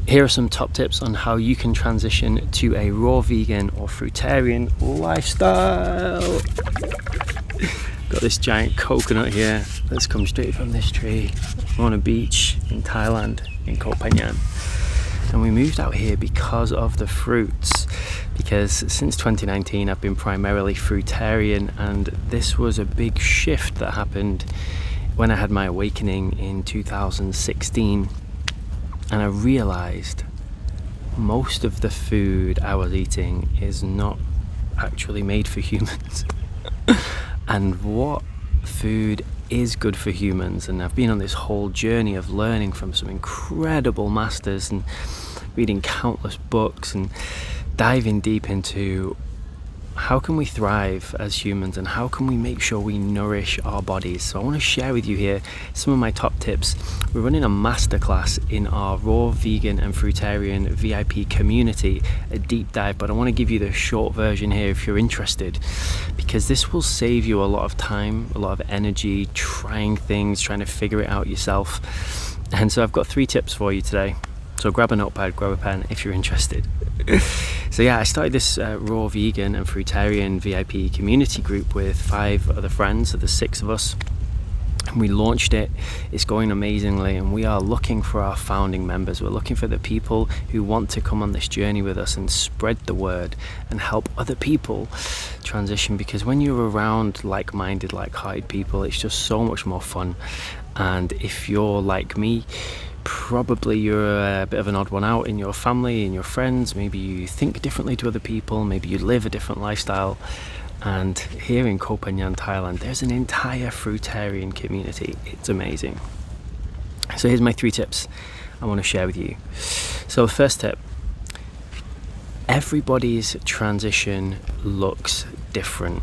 Here are some top tips on how you can transition to a raw vegan or fruitarian lifestyle. Got this giant coconut here that's come straight from this tree. We're on a beach in Thailand, in Koh Phangan. And we moved out here because of the fruits. Because since 2019 I've been primarily fruitarian, and this was a big shift that happened when I had my awakening in 2016. And I realized most of the food I was eating is not actually made for humans. And what food is good for humans? And I've been on this whole journey of learning from some incredible masters and reading countless books and diving deep into how can we thrive as humans and how can we make sure we nourish our bodies. So I want to share with you here some of my top tips. We're running a masterclass in our raw vegan and fruitarian VIP community, a deep dive, but I want to give you the short version here if you're interested, because this will save you a lot of time, a lot of energy, trying things, trying to figure it out yourself. And so I've got 3 tips for you today. So grab a notepad, grab a pen if you're interested. So yeah, I started this raw vegan and fruitarian VIP community group with 5 other friends, so there's 6 of us. And we launched it. It's going amazingly, and we are looking for our founding members. We're looking for the people who want to come on this journey with us and spread the word and help other people transition, because when you're around like-minded, like-hearted people, it's just so much more fun. And if you're like me, probably you're a bit of an odd one out in your family, in your friends. Maybe you think differently to other people, maybe you live a different lifestyle. And here in Koh Phangan, Thailand, there's an entire fruitarian community. It's amazing. So here's my 3 tips I want to share with you. So the first tip: everybody's transition looks different.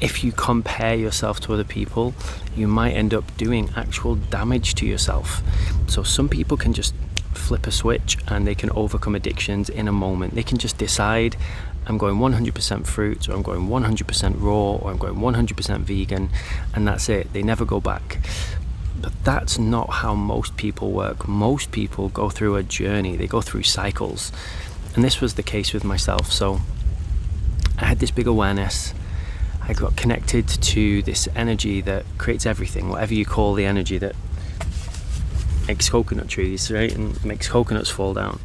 If you compare yourself to other people, you might end up doing actual damage to yourself. So some people can just flip a switch and they can overcome addictions in a moment. They can just decide, I'm going 100% fruit, or I'm going 100% raw, or I'm going 100% vegan, and that's it. They never go back. But that's not how most people work. Most people go through a journey. They go through cycles. And this was the case with myself. So I had this big awareness. I got connected to this energy that creates everything, whatever you call the energy that makes coconut trees, right, and makes coconuts fall down.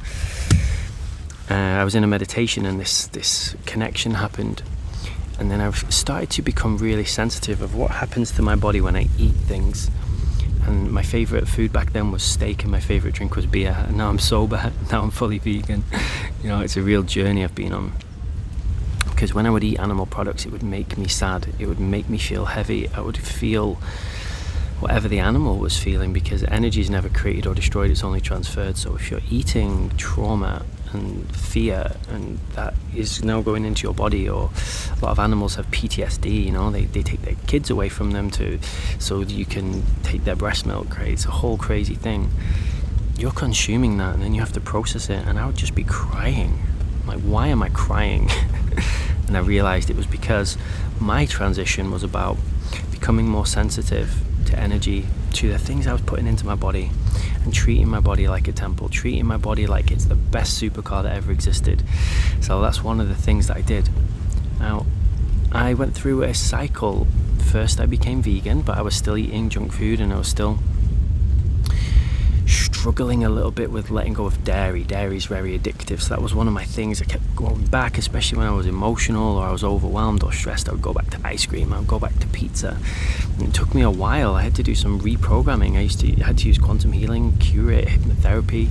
I was in a meditation, and this connection happened, and then I started to become really sensitive of what happens to my body when I eat things. And my favorite food back then was steak, and my favorite drink was beer. And now I'm sober. Now I'm fully vegan. You know, it's a real journey I've been on. Because when I would eat animal products, it would make me sad. It would make me feel heavy. I would feel whatever the animal was feeling, because energy is never created or destroyed, it's only transferred. So if you're eating trauma and fear, and that is now going into your body, or a lot of animals have PTSD, you know, they take their kids away from them so you can take their breast milk, right? It's a whole crazy thing. You're consuming that, and then you have to process it, and I would just be crying. Like, why am I crying? And I realized it was because my transition was about becoming more sensitive to energy, to the things I was putting into my body, and treating my body like a temple, treating my body like it's the best supercar that ever existed. So that's one of the things that I did. Now, I went through a cycle. First I became vegan, but I was still eating junk food, and I was still struggling a little bit with letting go of dairy. Dairy is very addictive, so that was one of my things. I kept going back, especially when I was emotional or I was overwhelmed or stressed. I would go back to ice cream, I would go back to pizza. And it took me a while. I had to do some reprogramming. I had to use quantum healing, curate, hypnotherapy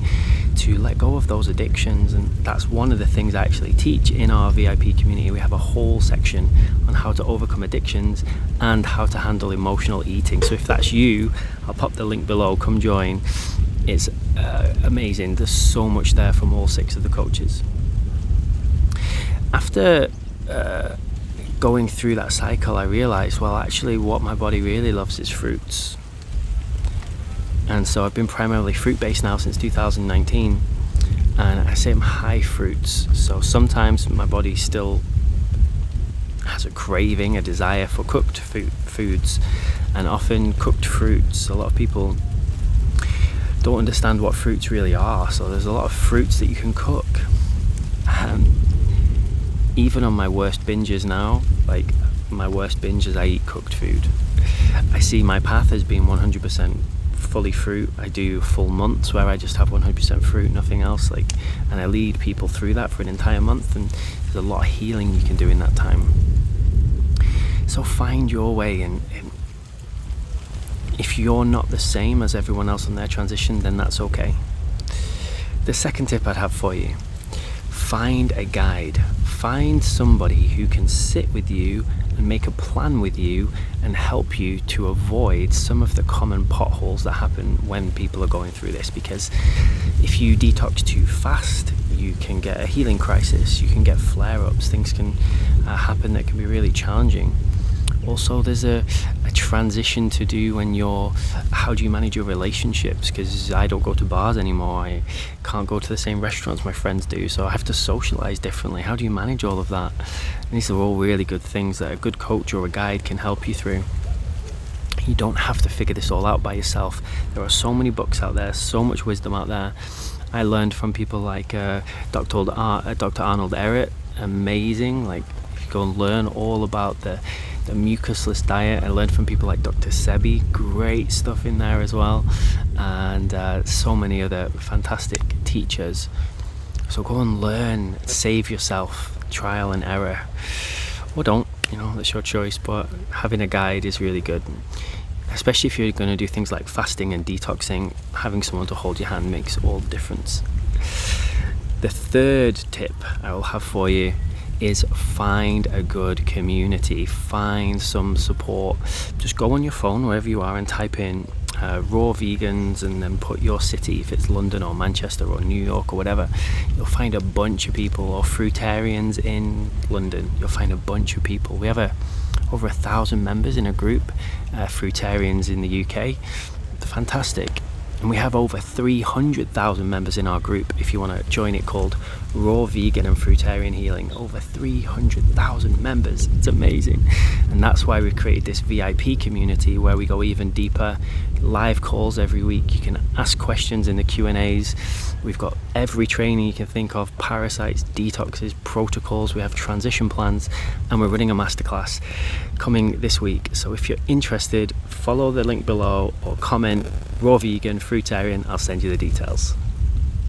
to let go of those addictions. And that's one of the things I actually teach in our VIP community. We have a whole section on how to overcome addictions and how to handle emotional eating. So if that's you, I'll pop the link below, come join. It's amazing. There's so much there from all 6 of the coaches. After going through that cycle, I realized, well, actually what my body really loves is fruits. And so I've been primarily fruit based now since 2019, and I say I'm high fruits. So sometimes my body still has a craving, a desire for cooked foods, and often cooked fruits. A lot of people don't understand what fruits really are. So there's a lot of fruits that you can cook. Even on my worst binges now, like my worst binges, I eat cooked food. I see my path as being 100% fully fruit. I do full months where I just have 100% fruit, nothing else, like, and I lead people through that for an entire month, and there's a lot of healing you can do in that time. So find your way, and if you're not the same as everyone else on their transition, then that's okay. The second tip I'd have for you: find a guide. Find somebody who can sit with you and make a plan with you and help you to avoid some of the common potholes that happen when people are going through this. Because if you detox too fast, you can get a healing crisis, you can get flare-ups, things can happen that can be really challenging. Also, there's a transition to do when how do you manage your relationships? Because I don't go to bars anymore, I can't go to the same restaurants my friends do, so I have to socialize differently. How do you manage all of that? And these are all really good things that a good coach or a guide can help you through. You don't have to figure this all out by yourself. There are so many books out there, so much wisdom out there. I learned from people like Dr. Arnold Ehret, amazing. Like, if you go and learn all about the mucusless diet, I learned from people like Dr. Sebi, great stuff in there as well, and so many other fantastic teachers. So go and learn, save yourself, trial and error, or don't, that's your choice, but having a guide is really good. Especially if you're going to do things like fasting and detoxing, having someone to hold your hand makes all the difference. The third tip I will have for you is find a good community, find some support. Just go on your phone wherever you are and type in raw vegans, and then put your city, if it's London or Manchester or New York or whatever. You'll find a bunch of people. Or Fruitarians in London, you'll find a bunch of people. We have over 1,000 members in a group, Fruitarians in the UK. Fantastic. And we have over 300,000 members in our group, if you want to join it, called Raw Vegan and Fruitarian Healing. Over 300,000 members. It's amazing. And that's why we've created this VIP community where we go even deeper. Live calls every week. You can ask questions in the Q&As. We've got every training you can think of: parasites, detoxes, protocols. We have transition plans, and we're running a masterclass coming this week. So if you're interested, follow the link below or comment Raw Vegan Fruitarian. I'll send you the details.